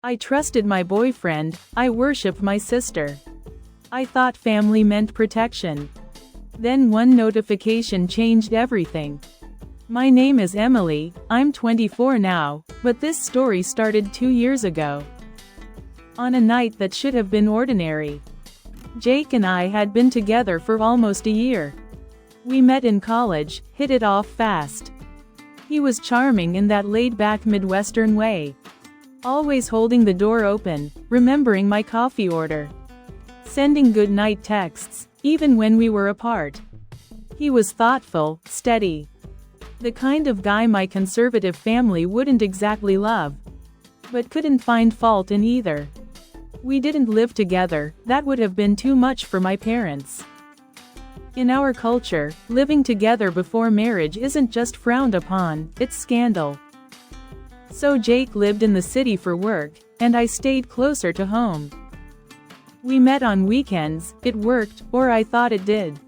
I trusted my boyfriend, I worshipped my sister. I thought family meant protection. Then one notification changed everything. My name is Emily, I'm 24 now, but this story started 2 years ago. On a night that should have been ordinary. Jake and I had been together for almost a year. We met in college, hit it off fast. He was charming in that laid-back Midwestern way. Always holding the door open, remembering my coffee order. Sending good-night texts, even when we were apart. He was thoughtful, steady. The kind of guy my conservative family wouldn't exactly love. But couldn't find fault in either. We didn't live together, that would have been too much for my parents. In our culture, living together before marriage isn't just frowned upon, it's scandal. So Jake lived in the city for work, and I stayed closer to home. We met on weekends, it worked, or I thought it did.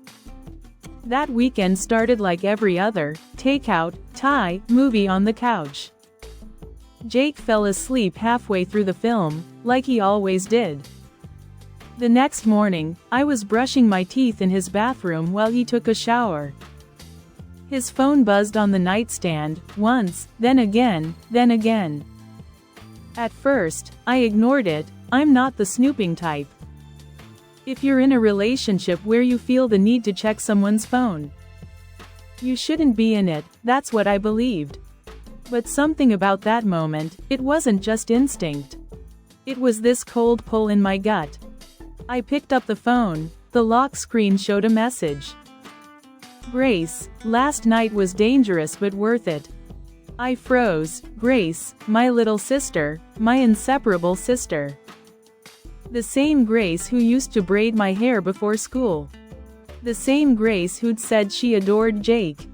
That weekend started like every other, takeout, Thai, movie on the couch. Jake fell asleep halfway through the film, like he always did. The next morning, I was brushing my teeth in his bathroom while he took a shower. His phone buzzed on the nightstand, once, then again, then again. At first, I ignored it, I'm not the snooping type. If you're in a relationship where you feel the need to check someone's phone, you shouldn't be in it, that's what I believed. But something about that moment, it wasn't just instinct. It was this cold pull in my gut. I picked up the phone, the lock screen showed a message. Grace, last night was dangerous but worth it. I froze. Grace, my little sister, my inseparable sister. The same Grace who used to braid my hair before school. The same Grace who'd said she adored Jake.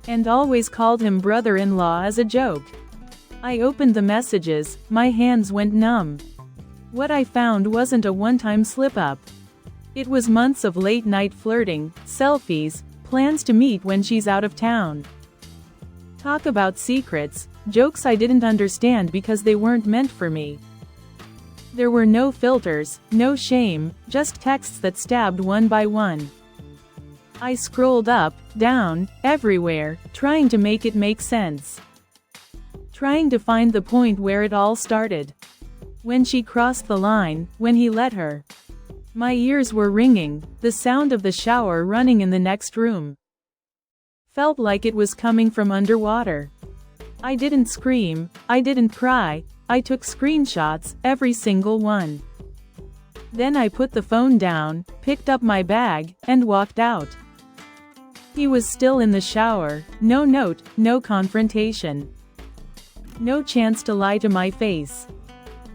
And always called him brother-in-law as a joke. I opened the messages, my hands went numb. What I found wasn't a one-time slip-up. It was months of late-night flirting, selfies, plans to meet when she's out of town. Talk about secrets, jokes I didn't understand because they weren't meant for me. There were no filters, no shame, just texts that stabbed one by one. I scrolled up, down, everywhere, trying to make it make sense. Trying to find the point where it all started. When she crossed the line, when he let her. My ears were ringing, the sound of the shower running in the next room. Felt like it was coming from underwater. I didn't scream, I didn't cry, I took screenshots, every single one. Then I put the phone down, picked up my bag, and walked out. He was still in the shower, no note, no confrontation. No chance to lie to my face.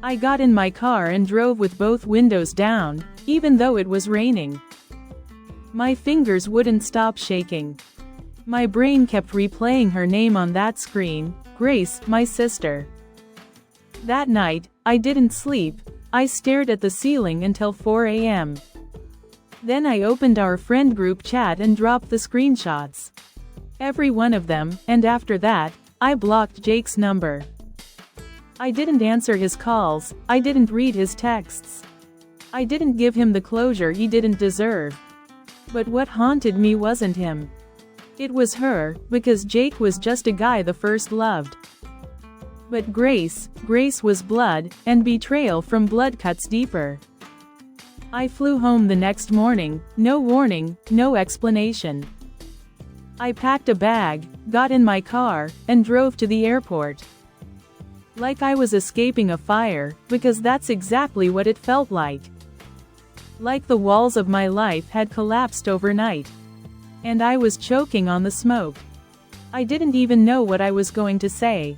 I got in my car and drove with both windows down, even though it was raining. My fingers wouldn't stop shaking. My brain kept replaying her name on that screen, Grace, my sister. That night, I didn't sleep, I stared at the ceiling until 4 a.m. Then I opened our friend group chat and dropped the screenshots. Every one of them, and after that, I blocked Jake's number. I didn't answer his calls, I didn't read his texts. I didn't give him the closure he didn't deserve. But what haunted me wasn't him. It was her, because Jake was just a guy the first loved. But Grace was blood, and betrayal from blood cuts deeper. I flew home the next morning, no warning, no explanation. I packed a bag, got in my car, and drove to the airport. Like I was escaping a fire, because that's exactly what it felt like. Like the walls of my life had collapsed overnight. And I was choking on the smoke. I didn't even know what I was going to say.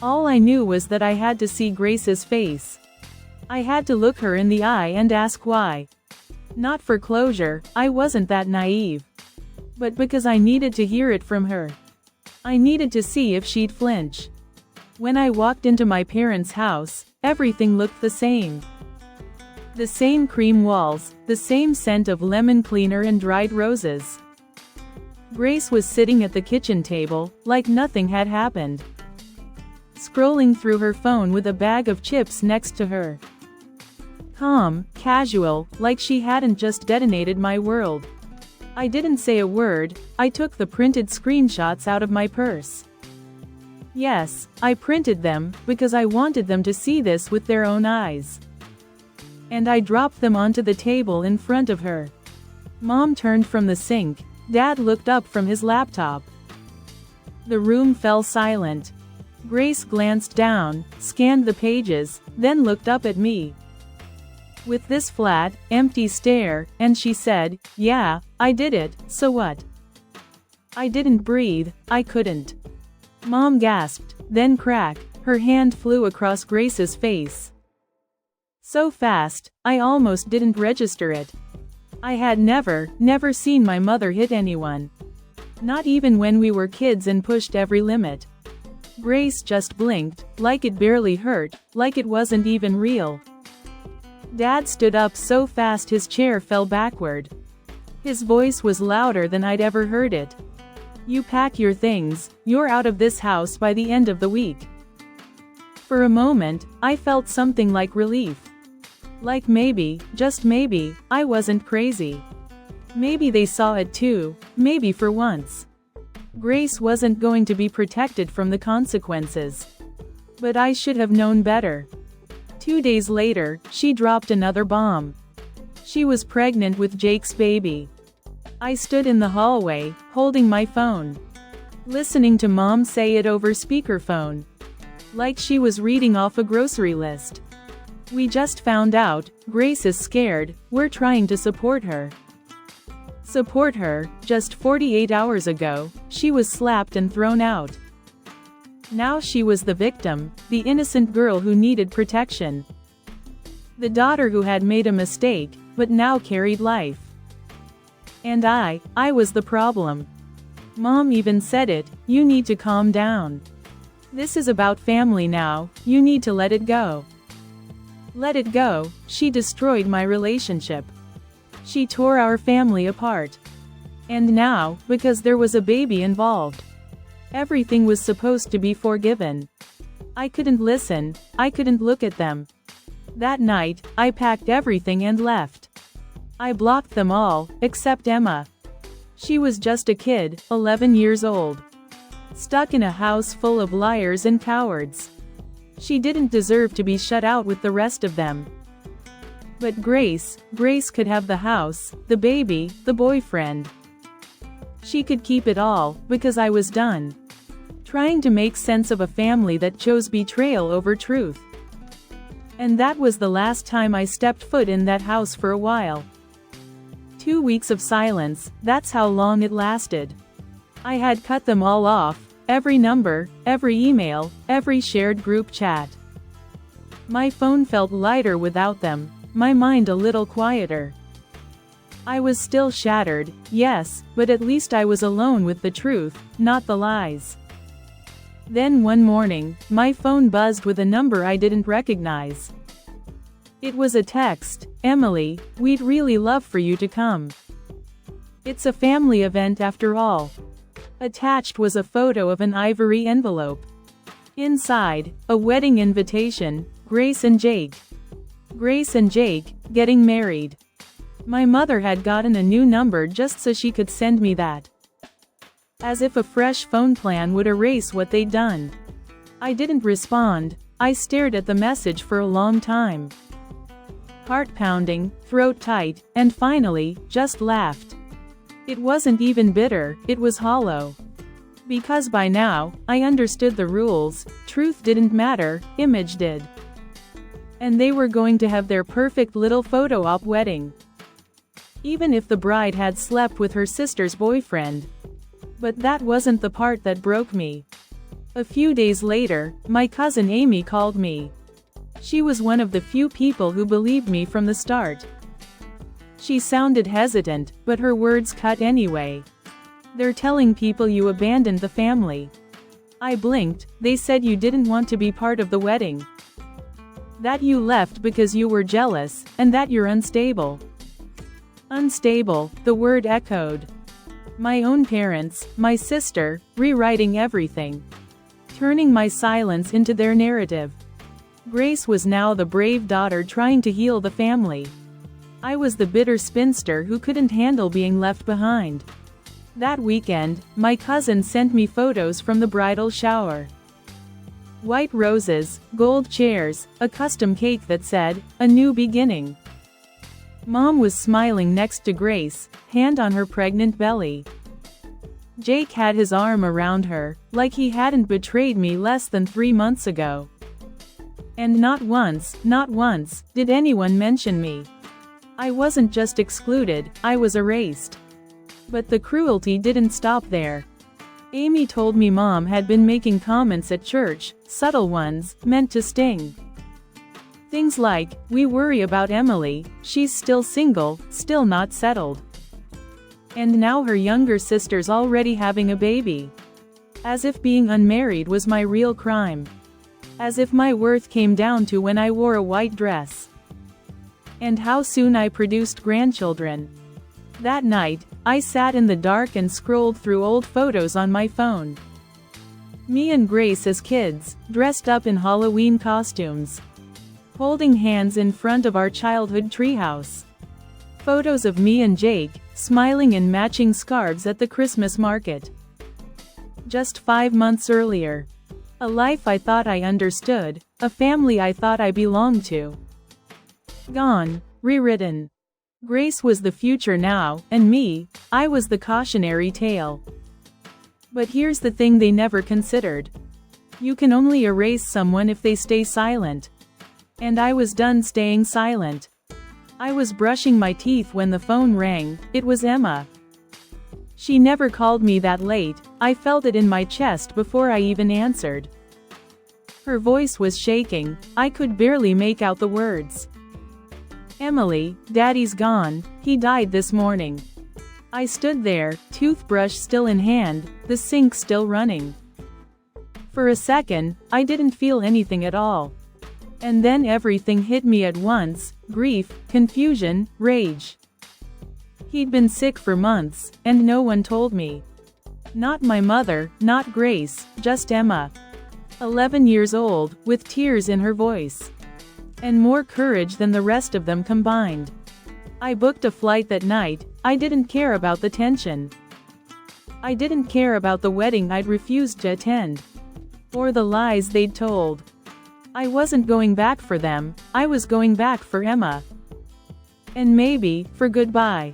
All I knew was that I had to see Grace's face. I had to look her in the eye and ask why. Not for closure, I wasn't that naive. But because I needed to hear it from her. I needed to see if she'd flinch. When I walked into my parents' house, everything looked the same. The same cream walls, the same scent of lemon cleaner and dried roses. Grace was sitting at the kitchen table, like nothing had happened. scrolling through her phone with a bag of chips next to her. Calm, casual, like she hadn't just detonated my world. I didn't say a word. I took the printed screenshots out of my purse. Yes, I printed them, because I wanted them to see this with their own eyes. And I dropped them onto the table in front of her. Mom turned from the sink. Dad looked up from his laptop. The room fell silent. Grace glanced down, scanned the pages, then looked up at me with this flat, empty stare, and she said, "Yeah, I did it, so what?" I didn't breathe. I couldn't. Mom gasped, then crack, her hand flew across Grace's face. So fast, I almost didn't register it. I had never seen my mother hit anyone. Not even when we were kids and pushed every limit. Grace just blinked, like it barely hurt, like it wasn't even real. Dad stood up so fast his chair fell backward. His voice was louder than I'd ever heard it. "You pack your things, you're out of this house by the end of the week." For a moment, I felt something like relief. Like maybe, just maybe, I wasn't crazy. Maybe they saw it too, maybe for once. Grace wasn't going to be protected from the consequences. But I should have known better. 2 days later, she dropped another bomb. She was pregnant with Jake's baby. I stood in the hallway, holding my phone, listening to Mom say it over speakerphone. Like she was reading off a grocery list. "We just found out, Grace is scared, we're trying to support her." Support her. Just 48 hours ago, she was slapped and thrown out. Now she was the victim, the innocent girl who needed protection. The daughter who had made a mistake, but now carried life. And I was the problem. Mom even said it, "You need to calm down. This is about family now, you need to let it go." Let it go. She destroyed my relationship. She tore our family apart. And now, because there was a baby involved, everything was supposed to be forgiven. I couldn't listen, I couldn't look at them. That night, I packed everything and left. I blocked them all, except Emma. She was just a kid, 11 years old. Stuck in a house full of liars and cowards. She didn't deserve to be shut out with the rest of them. But Grace could have the house, the baby, the boyfriend. She could keep it all, because I was done trying to make sense of a family that chose betrayal over truth. And that was the last time I stepped foot in that house for a while. 2 weeks of silence, that's how long it lasted. I had cut them all off, every number, every email, every shared group chat. My phone felt lighter without them, my mind a little quieter. I was still shattered, yes, but at least I was alone with the truth, not the lies. Then one morning, my phone buzzed with a number I didn't recognize. It was a text, "Emily, we'd really love for you to come. It's a family event after all." Attached was a photo of an ivory envelope. Inside, a wedding invitation, Grace and Jake. Grace and Jake, getting married. My mother had gotten a new number just so she could send me that. As if a fresh phone plan would erase what they'd done. I didn't respond. I stared at the message for a long time. Heart pounding, throat tight, and finally, just laughed. It wasn't even bitter, it was hollow. Because by now, I understood the rules, truth didn't matter, image did. And they were going to have their perfect little photo op wedding. Even if the bride had slept with her sister's boyfriend. But that wasn't the part that broke me. A few days later, my cousin Amy called me. She was one of the few people who believed me from the start. She sounded hesitant, but her words cut anyway. "They're telling people you abandoned the family." I blinked. "They said you didn't want to be part of the wedding. That you left because you were jealous, and that you're unstable." Unstable, the word echoed. My own parents, my sister, rewriting everything. turning my silence into their narrative. Grace was now the brave daughter trying to heal the family. I was the bitter spinster who couldn't handle being left behind. That weekend, my cousin sent me photos from the bridal shower. White roses, gold chairs, a custom cake that said, "A new beginning." Mom was smiling next to Grace, hand on her pregnant belly. Jake had his arm around her, like he hadn't betrayed me less than 3 months ago. And not once, did anyone mention me. I wasn't just excluded, I was erased. But the cruelty didn't stop there. Amy told me Mom had been making comments at church, subtle ones, meant to sting. Things like, "We worry about Emily, she's still single, still not settled. And now her younger sister's already having a baby." As if being unmarried was my real crime. As if my worth came down to when I wore a white dress. And how soon I produced grandchildren. That night, I sat in the dark and scrolled through old photos on my phone. Me and Grace as kids, dressed up in Halloween costumes. Holding hands in front of our childhood treehouse. Photos of me and Jake, smiling in matching scarves at the Christmas market. Just 5 months earlier. A life I thought I understood, a family I thought I belonged to. Gone, rewritten. Grace was the future now, and me, I was the cautionary tale. But here's the thing they never considered. You can only erase someone if they stay silent. And I was done staying silent. I was brushing my teeth when the phone rang. It was Emma. She never called me that late, I felt it in my chest before I even answered. Her voice was shaking, I could barely make out the words. "Emily, Daddy's gone, he died this morning." I stood there, toothbrush still in hand, the sink still running. For a second, I didn't feel anything at all. And then everything hit me at once, grief, confusion, rage. He'd been sick for months, and no one told me. Not my mother, not Grace, just Emma. 11 years old, with tears in her voice. And more courage than the rest of them combined. I booked a flight that night, I didn't care about the tension. I didn't care about the wedding I'd refused to attend. Or the lies they'd told. I wasn't going back for them, I was going back for Emma. And maybe, for goodbye.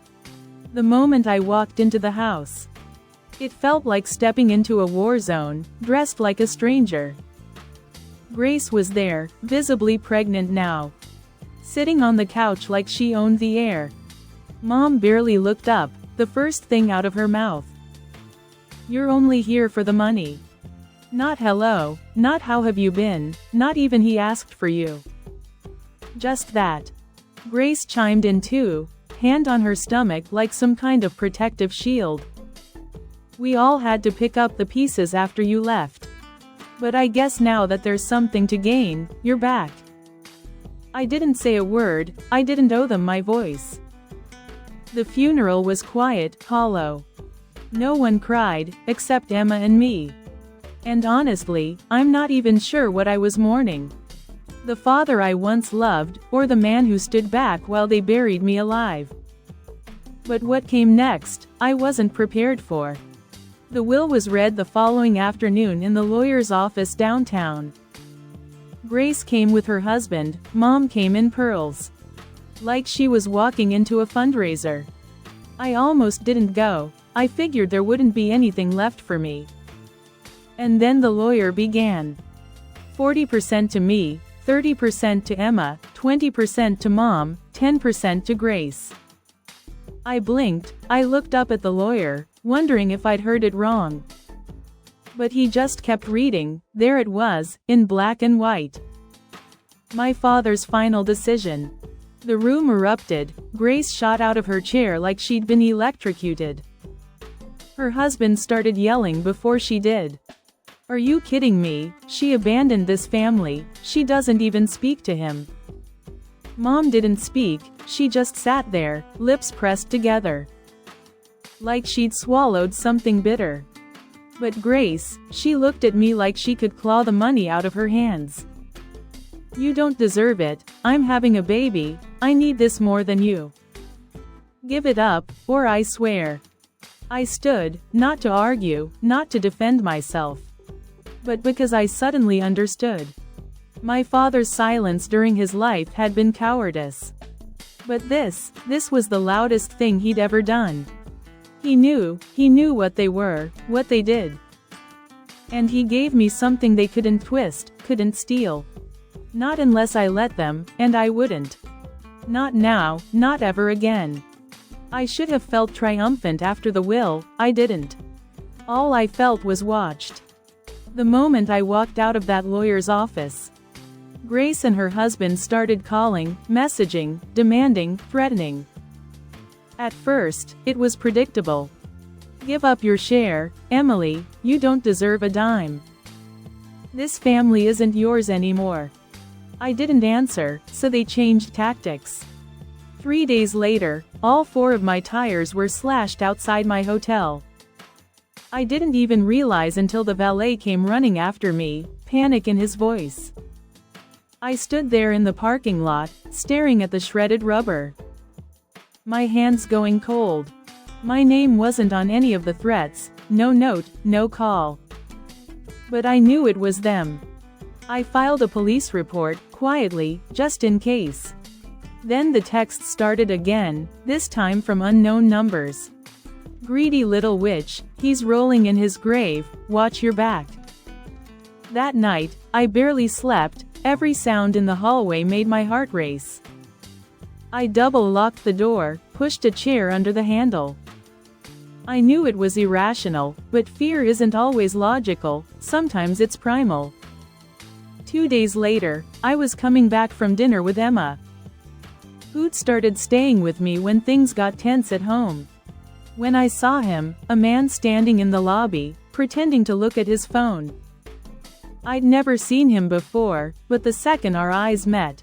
The moment I walked into the house. It felt like stepping into a war zone, dressed like a stranger. Grace was there, visibly pregnant now. Sitting on the couch like she owned the air. Mom barely looked up, the first thing out of her mouth. "You're only here for the money." Not hello, not how have you been, not even he asked for you. Just that. Grace chimed in too, hand on her stomach like some kind of protective shield. "We all had to pick up the pieces after you left. But I guess now that there's something to gain, you're back." I didn't say a word, I didn't owe them my voice. The funeral was quiet, hollow. No one cried, except Emma and me. And honestly, I'm not even sure what I was mourning. The father I once loved, or the man who stood back while they buried me alive. But what came next, I wasn't prepared for. The will was read the following afternoon in the lawyer's office downtown. Grace came with her husband, Mom came in pearls. Like she was walking into a fundraiser. I almost didn't go, I figured there wouldn't be anything left for me. And then the lawyer began. 40% to me, 30% to Emma, 20% to Mom, 10% to Grace. I blinked, I looked up at the lawyer, wondering if I'd heard it wrong. But he just kept reading, there it was, in black and white. My father's final decision. The room erupted, Grace shot out of her chair like she'd been electrocuted. Her husband started yelling before she did. "Are you kidding me? She abandoned this family, she doesn't even speak to him." Mom didn't speak, she just sat there, lips pressed together. Like she'd swallowed something bitter. But Grace, she looked at me like she could claw the money out of her hands. "You don't deserve it. I'm having a baby. I need this more than you. Give it up, or I swear." I stood, not to argue, not to defend myself, but because I suddenly understood. My father's silence during his life had been cowardice. But this was the loudest thing he'd ever done. He knew what they were, what they did. And he gave me something they couldn't twist, couldn't steal. Not unless I let them, and I wouldn't. Not now, not ever again. I should have felt triumphant after the will, I didn't. All I felt was watched. The moment I walked out of that lawyer's office, Grace and her husband started calling, messaging, demanding, threatening. At first, it was predictable. "Give up your share, Emily, you don't deserve a dime. This family isn't yours anymore." I didn't answer, so they changed tactics. 3 days later, all 4 of my tires were slashed outside my hotel. I didn't even realize until the valet came running after me, panic in his voice. I stood there in the parking lot, staring at the shredded rubber. My hands going cold. My name wasn't on any of the threats, no note, no call. But I knew it was them. I filed a police report, quietly, just in case. Then the texts started again, this time from unknown numbers. "Greedy little witch, he's rolling in his grave, watch your back." That night, I barely slept, every sound in the hallway made my heart race. I double-locked the door, pushed a chair under the handle. I knew it was irrational, but fear isn't always logical, sometimes it's primal. 2 days later, I was coming back from dinner with Emma. Hoot started staying with me when things got tense at home. When I saw him, a man standing in the lobby, pretending to look at his phone. I'd never seen him before, but the second our eyes met,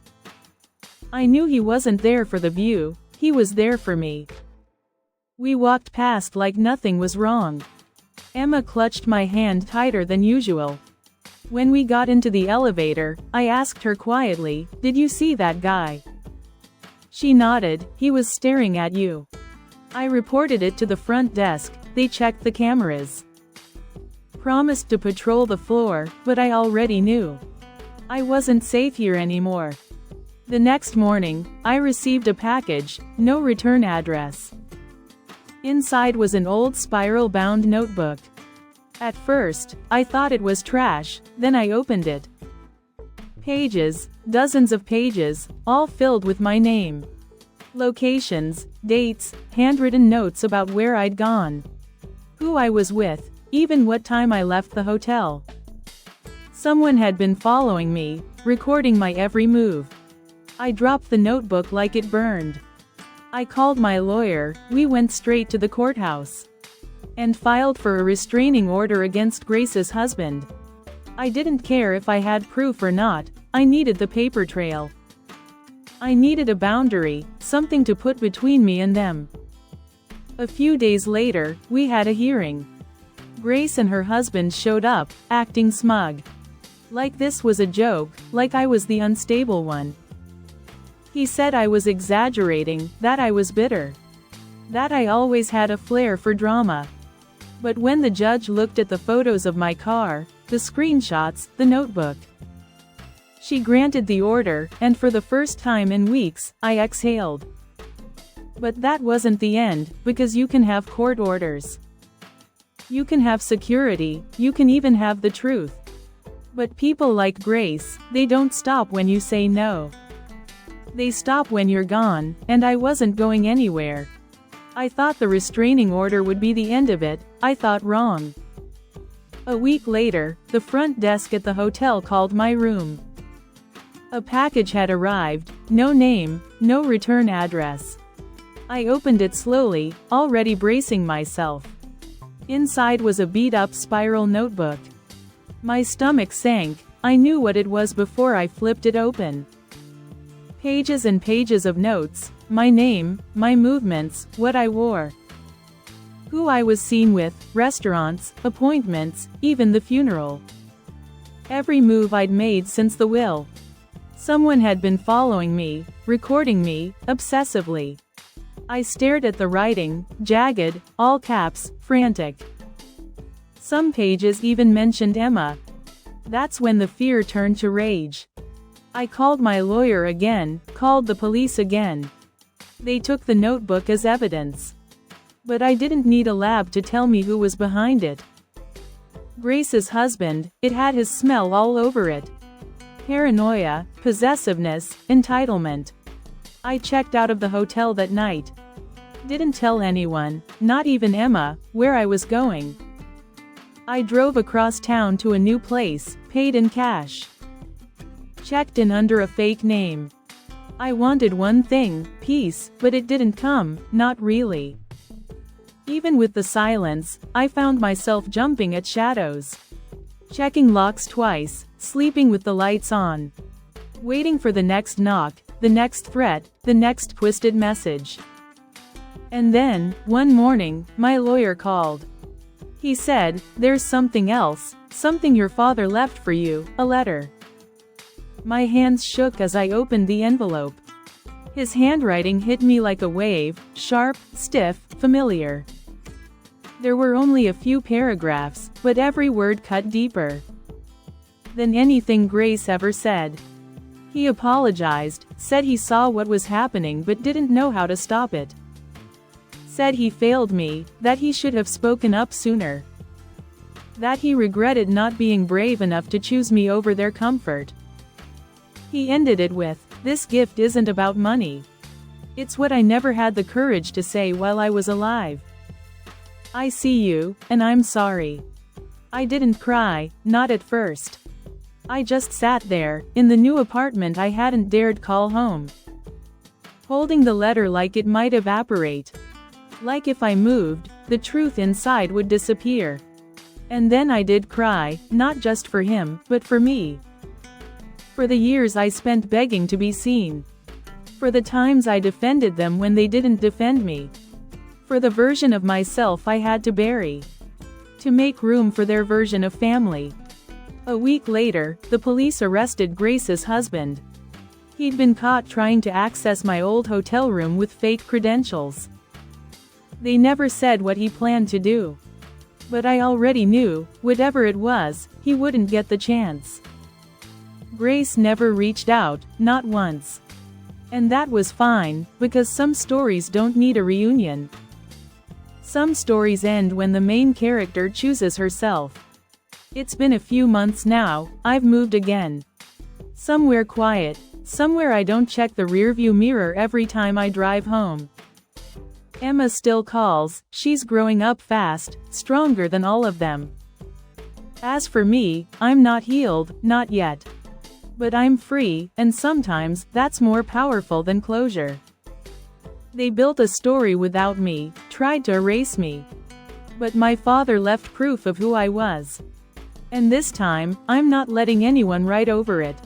I knew he wasn't there for the view, he was there for me. We walked past like nothing was wrong. Emma clutched my hand tighter than usual. When we got into the elevator, I asked her quietly, "Did you see that guy?" She nodded, "He was staring at you." I reported it to the front desk, they checked the cameras. Promised to patrol the floor, but I already knew. I wasn't safe here anymore. The next morning, I received a package, no return address. Inside was an old spiral-bound notebook. At first, I thought it was trash, then I opened it. Pages, dozens of pages, all filled with my name. Locations, dates, handwritten notes about where I'd gone. Who I was with, even what time I left the hotel. Someone had been following me, recording my every move. I dropped the notebook like it burned. I called my lawyer, we went straight to the courthouse. And filed for a restraining order against Grace's husband. I didn't care if I had proof or not, I needed the paper trail. I needed a boundary, something to put between me and them. A few days later, we had a hearing. Grace and her husband showed up, acting smug. Like this was a joke, like I was the unstable one. He said I was exaggerating, that I was bitter. That I always had a flair for drama. But when the judge looked at the photos of my car, the screenshots, the notebook, she granted the order, and for the first time in weeks, I exhaled. But that wasn't the end, because you can have court orders. You can have security, you can even have the truth. But people like Grace, they don't stop when you say no. They stop when you're gone, and I wasn't going anywhere. I thought the restraining order would be the end of it, I thought wrong. A week later, the front desk at the hotel called my room. A package had arrived, no name, no return address. I opened it slowly, already bracing myself. Inside was a beat-up spiral notebook. My stomach sank, I knew what it was before I flipped it open. Pages and pages of notes, my name, my movements, what I wore. Who I was seen with, restaurants, appointments, even the funeral. Every move I'd made since the will. Someone had been following me, recording me, obsessively. I stared at the writing, jagged, all caps, frantic. Some pages even mentioned Emma. That's when the fear turned to rage. I called my lawyer again, called the police again. They took the notebook as evidence. But I didn't need a lab to tell me who was behind it. Grace's husband, it had his smell all over it. Paranoia, possessiveness, entitlement. I checked out of the hotel that night. Didn't tell anyone, not even Emma, where I was going. I drove across town to a new place, paid in cash. Checked in under a fake name. I wanted one thing, peace, but it didn't come, not really. Even with the silence, I found myself jumping at shadows. Checking locks twice, sleeping with the lights on. Waiting for the next knock, the next threat, the next twisted message. And then, one morning, my lawyer called. He said, "There's something else, something your father left for you, a letter." My hands shook as I opened the envelope. His handwriting hit me like a wave, sharp, stiff, familiar. There were only a few paragraphs, but every word cut deeper than anything Grace ever said. He apologized, said he saw what was happening but didn't know how to stop it. Said he failed me, that he should have spoken up sooner. That he regretted not being brave enough to choose me over their comfort. He ended it with, "This gift isn't about money. It's what I never had the courage to say while I was alive. I see you, and I'm sorry." I didn't cry, not at first. I just sat there, in the new apartment I hadn't dared call home. Holding the letter like it might evaporate. Like if I moved, the truth inside would disappear. And then I did cry, not just for him, but for me. For the years I spent begging to be seen. For the times I defended them when they didn't defend me. For the version of myself I had to bury. To make room for their version of family. A week later, the police arrested Grace's husband. He'd been caught trying to access my old hotel room with fake credentials. They never said what he planned to do. But I already knew, whatever it was, he wouldn't get the chance. Grace never reached out, not once. And that was fine, because some stories don't need a reunion. Some stories end when the main character chooses herself. It's been a few months now, I've moved again. Somewhere quiet, somewhere I don't check the rearview mirror every time I drive home. Emma still calls, she's growing up fast, stronger than all of them. As for me, I'm not healed, not yet. But I'm free, and sometimes, that's more powerful than closure. They built a story without me, tried to erase me. But my father left proof of who I was. And this time, I'm not letting anyone write over it.